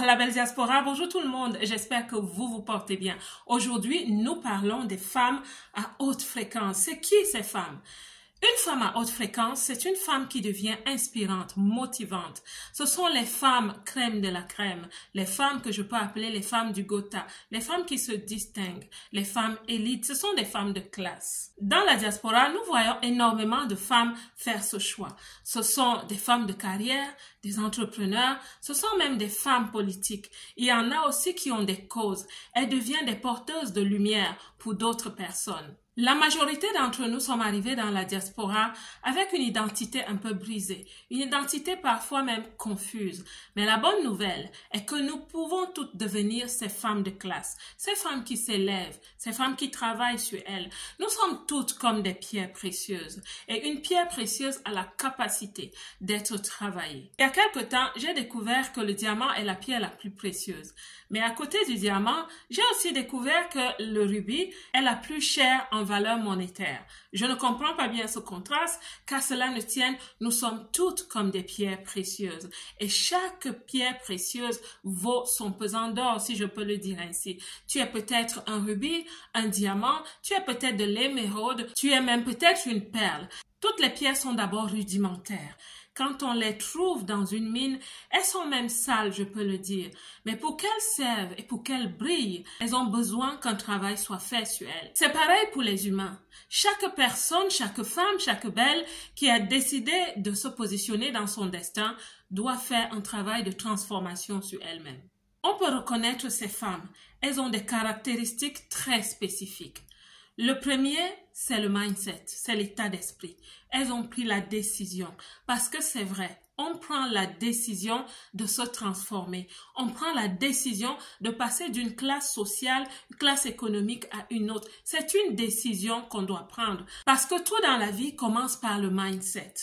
la belle diaspora, bonjour tout le monde, j'espère que vous vous portez bien. Aujourd'hui, nous parlons des femmes à haute fréquence. C'est qui ces femmes? Une femme à haute fréquence, c'est une femme qui devient inspirante, motivante. Ce sont les femmes crème de la crème, les femmes que je peux appeler les femmes du Gotha, les femmes qui se distinguent, les femmes élites, ce sont des femmes de classe. Dans la diaspora, nous voyons énormément de femmes faire ce choix. Ce sont des femmes de carrière, des entrepreneurs, ce sont même des femmes politiques. Il y en a aussi qui ont des causes. Elles deviennent des porteuses de lumière pour d'autres personnes. La majorité d'entre nous sommes arrivés dans la diaspora avec une identité un peu brisée, une identité parfois même confuse. Mais la bonne nouvelle est que nous pouvons toutes devenir ces femmes de classe, ces femmes qui s'élèvent, ces femmes qui travaillent sur elles. Nous sommes toutes comme des pierres précieuses et une pierre précieuse a la capacité d'être travaillée. Il y a quelque temps, j'ai découvert que le diamant est la pierre la plus précieuse. Mais à côté du diamant, j'ai aussi découvert que le rubis est la plus chère en valeur monétaire. Je ne comprends pas bien ce contraste, qu'à cela ne tienne, nous sommes toutes comme des pierres précieuses. Et chaque pierre précieuse vaut son pesant d'or, si je peux le dire ainsi. Tu es peut-être un rubis, un diamant, tu es peut-être de l'émeraude, tu es même peut-être une perle. Toutes les pierres sont d'abord rudimentaires. Quand on les trouve dans une mine, elles sont même sales, je peux le dire. Mais pour qu'elles servent et pour qu'elles brillent, elles ont besoin qu'un travail soit fait sur elles. C'est pareil pour les humains. Chaque personne, chaque femme, chaque belle qui a décidé de se positionner dans son destin doit faire un travail de transformation sur elle-même. On peut reconnaître ces femmes. Elles ont des caractéristiques très spécifiques. Le premier, c'est le mindset, c'est l'état d'esprit. Elles ont pris la décision parce que c'est vrai, on prend la décision de se transformer. On prend la décision de passer d'une classe sociale, une classe économique à une autre. C'est une décision qu'on doit prendre parce que tout dans la vie commence par le mindset.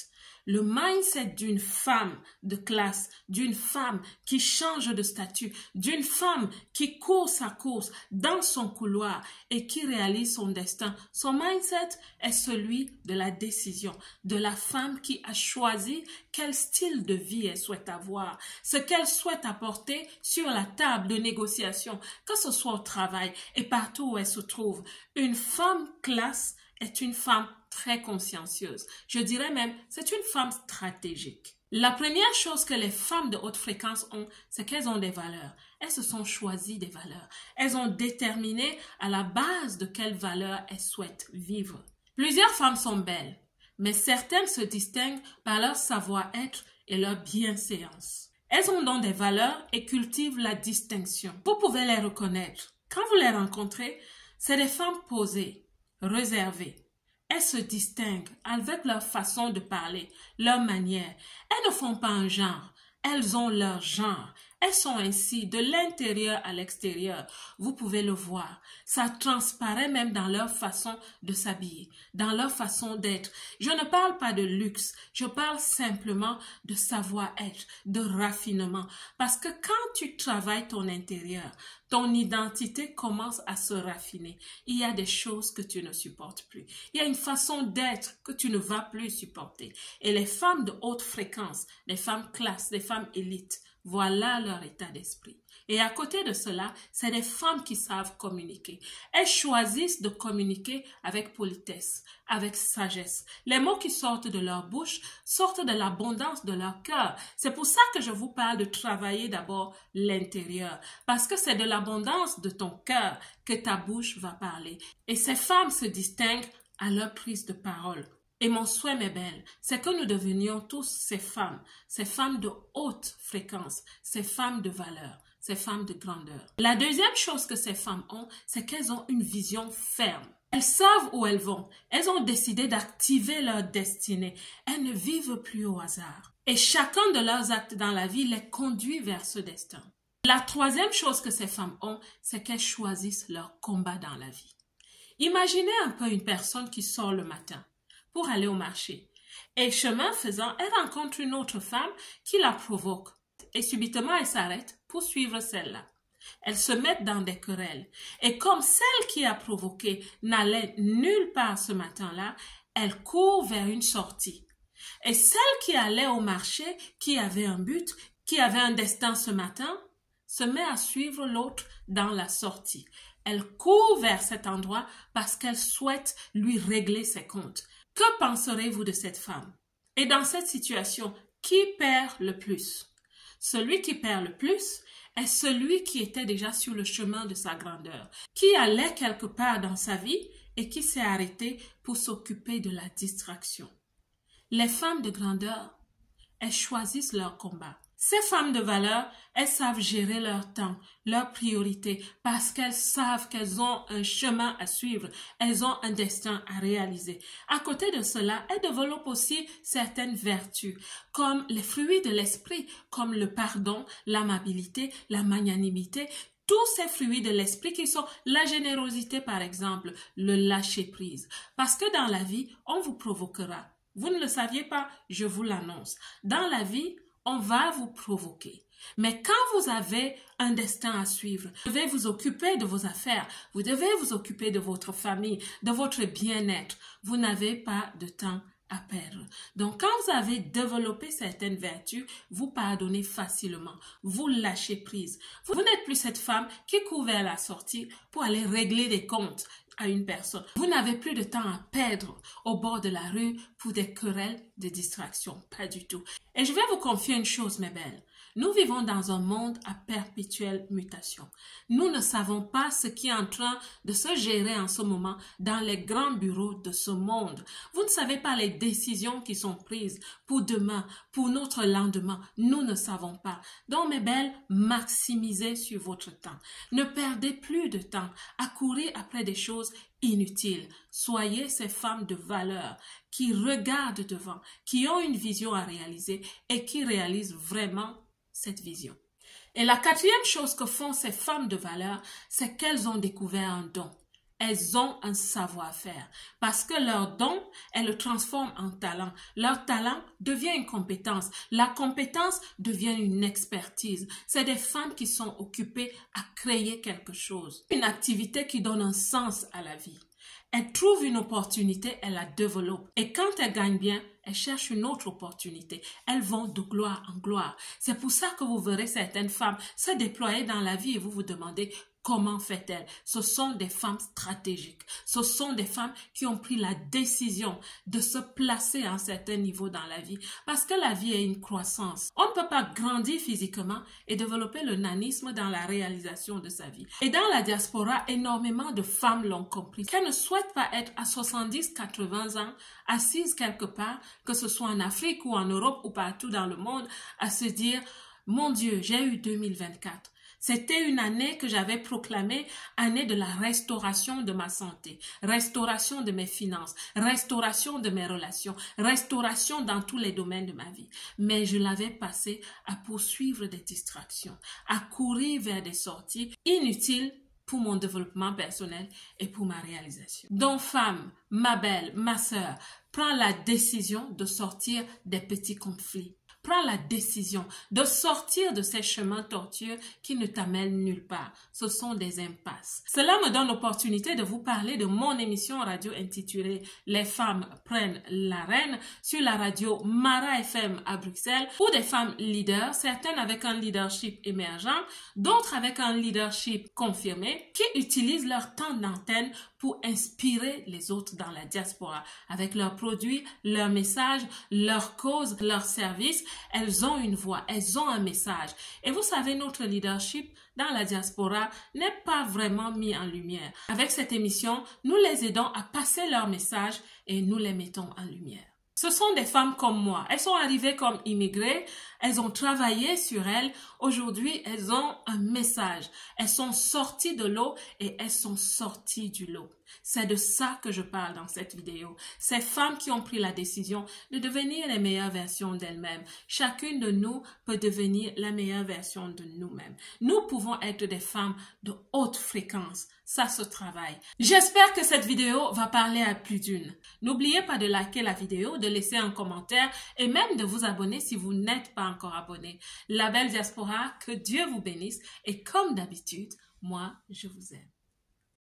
Le mindset d'une femme de classe, d'une femme qui change de statut, d'une femme qui court sa course dans son couloir et qui réalise son destin. Son mindset est celui de la décision, de la femme qui a choisi quel style de vie elle souhaite avoir, ce qu'elle souhaite apporter sur la table de négociation, que ce soit au travail et partout où elle se trouve. Une femme classe est une femme très consciencieuse. Je dirais même, c'est une femme stratégique. La première chose que les femmes de haute fréquence ont, c'est qu'elles ont des valeurs. Elles se sont choisies des valeurs. Elles ont déterminé à la base de quelles valeurs elles souhaitent vivre. Plusieurs femmes sont belles, mais certaines se distinguent par leur savoir-être et leur bienséance. Elles ont donc des valeurs et cultivent la distinction. Vous pouvez les reconnaître. Quand vous les rencontrez, c'est des femmes posées, réservées. Elles se distinguent avec leur façon de parler, leur manière. Elles ne font pas un genre, elles ont leur genre. Elles sont ainsi de l'intérieur à l'extérieur. Vous pouvez le voir. Ça transparaît même dans leur façon de s'habiller, dans leur façon d'être. Je ne parle pas de luxe, je parle simplement de savoir-être, de raffinement. Parce que quand tu travailles ton intérieur, ton identité commence à se raffiner. Il y a des choses que tu ne supportes plus. Il y a une façon d'être que tu ne vas plus supporter. Et les femmes de haute fréquence, les femmes classes, les femmes élites, voilà leur état d'esprit. Et à côté de cela, c'est des femmes qui savent communiquer. Elles choisissent de communiquer avec politesse, avec sagesse. Les mots qui sortent de leur bouche sortent de l'abondance de leur cœur. C'est pour ça que je vous parle de travailler d'abord l'intérieur. Parce que c'est de l'abondance de ton cœur que ta bouche va parler. Et ces femmes se distinguent à leur prise de parole. Et mon souhait, mes belles, c'est que nous devenions tous ces femmes de haute fréquence, ces femmes de valeur, ces femmes de grandeur. La deuxième chose que ces femmes ont, c'est qu'elles ont une vision ferme. Elles savent où elles vont. Elles ont décidé d'activer leur destinée. Elles ne vivent plus au hasard. Et chacun de leurs actes dans la vie les conduit vers ce destin. La troisième chose que ces femmes ont, c'est qu'elles choisissent leur combat dans la vie. Imaginez un peu une personne qui sort le matin pour aller au marché. Et chemin faisant, elle rencontre une autre femme qui la provoque. Et subitement, elle s'arrête pour suivre celle-là. Elles se mettent dans des querelles. Et comme celle qui a provoqué n'allait nulle part ce matin-là, elle court vers une sortie. Et celle qui allait au marché, qui avait un but, qui avait un destin ce matin, se met à suivre l'autre dans la sortie. Elle court vers cet endroit parce qu'elle souhaite lui régler ses comptes. Que penserez-vous de cette femme? Et dans cette situation, qui perd le plus? Celui qui perd le plus est celui qui était déjà sur le chemin de sa grandeur, qui allait quelque part dans sa vie et qui s'est arrêté pour s'occuper de la distraction. Les femmes de grandeur, elles choisissent leur combat. Ces femmes de valeur, elles savent gérer leur temps, leurs priorités, parce qu'elles savent qu'elles ont un chemin à suivre, elles ont un destin à réaliser. À côté de cela, elles développent aussi certaines vertus, comme les fruits de l'esprit, comme le pardon, l'amabilité, la magnanimité, tous ces fruits de l'esprit qui sont la générosité par exemple, le lâcher-prise. Parce que dans la vie, on vous provoquera. Vous ne le saviez pas, je vous l'annonce. Dans la vie, on va vous provoquer. Mais quand vous avez un destin à suivre, vous devez vous occuper de vos affaires, vous devez vous occuper de votre famille, de votre bien-être. Vous n'avez pas de temps à perdre. Donc, quand vous avez développé certaines vertus, vous pardonnez facilement, vous lâchez prise. Vous n'êtes plus cette femme qui court vers la sortie pour aller régler des comptes à une personne. Vous n'avez plus de temps à perdre au bord de la rue pour des querelles de distraction. Pas du tout. Et je vais vous confier une chose, mes belles. Nous vivons dans un monde à perpétuelle mutation. Nous ne savons pas ce qui est en train de se gérer en ce moment dans les grands bureaux de ce monde. Vous ne savez pas les décisions qui sont prises pour demain, pour notre lendemain. Nous ne savons pas. Donc, mes belles, maximisez sur votre temps. Ne perdez plus de temps à courir après des choses inutiles. Soyez ces femmes de valeur qui regardent devant, qui ont une vision à réaliser et qui réalisent vraiment cette vision. Et la quatrième chose que font ces femmes de valeur, c'est qu'elles ont découvert un don. Elles ont un savoir-faire parce que leur don, elles le transforment en talent. Leur talent devient une compétence. La compétence devient une expertise. C'est des femmes qui sont occupées à créer quelque chose. Une activité qui donne un sens à la vie. Elles trouvent une opportunité, elles la développent. Et quand elles gagnent bien, elles cherchent une autre opportunité. Elles vont de gloire en gloire. C'est pour ça que vous verrez certaines femmes se déployer dans la vie et vous vous demandez comment fait-elle? Ce sont des femmes stratégiques. Ce sont des femmes qui ont pris la décision de se placer à un certain niveau dans la vie. Parce que la vie est une croissance. On ne peut pas grandir physiquement et développer le nanisme dans la réalisation de sa vie. Et dans la diaspora, énormément de femmes l'ont compris. Qu'elles ne souhaitent pas être à 70, 80 ans, assises quelque part, que ce soit en Afrique ou en Europe ou partout dans le monde, à se dire, mon Dieu, j'ai eu 2024. C'était une année que j'avais proclamée année de la restauration de ma santé, restauration de mes finances, restauration de mes relations, restauration dans tous les domaines de ma vie. Mais je l'avais passée à poursuivre des distractions, à courir vers des sorties inutiles pour mon développement personnel et pour ma réalisation. Donc, femme, ma belle, ma sœur, prends la décision de sortir des petits conflits. Prends la décision de sortir de ces chemins tortueux qui ne t'amènent nulle part. Ce sont des impasses. Cela me donne l'opportunité de vous parler de mon émission radio intitulée « Les femmes prennent l'arène » sur la radio Mara FM à Bruxelles, où des femmes leaders, certaines avec un leadership émergent, d'autres avec un leadership confirmé, qui utilisent leur temps d'antenne pour inspirer les autres dans la diaspora avec leurs produits, leurs messages, leurs causes, leurs services. Elles ont une voix, elles ont un message. Et vous savez, notre leadership dans la diaspora n'est pas vraiment mis en lumière. Avec cette émission, nous les aidons à passer leur message et nous les mettons en lumière. Ce sont des femmes comme moi. Elles sont arrivées comme immigrées. Elles ont travaillé sur elles. Aujourd'hui, elles ont un message. Elles sont sorties de l'eau et elles sont sorties du lot. C'est de ça que je parle dans cette vidéo. Ces femmes qui ont pris la décision de devenir les meilleures versions d'elles-mêmes. Chacune de nous peut devenir la meilleure version de nous-mêmes. Nous pouvons être des femmes de haute fréquence. Ça se travaille. J'espère que cette vidéo va parler à plus d'une. N'oubliez pas de liker la vidéo, de laisser un commentaire et même de vous abonner si vous n'êtes pas encore abonné. La belle diaspora, que Dieu vous bénisse et comme d'habitude, moi, je vous aime.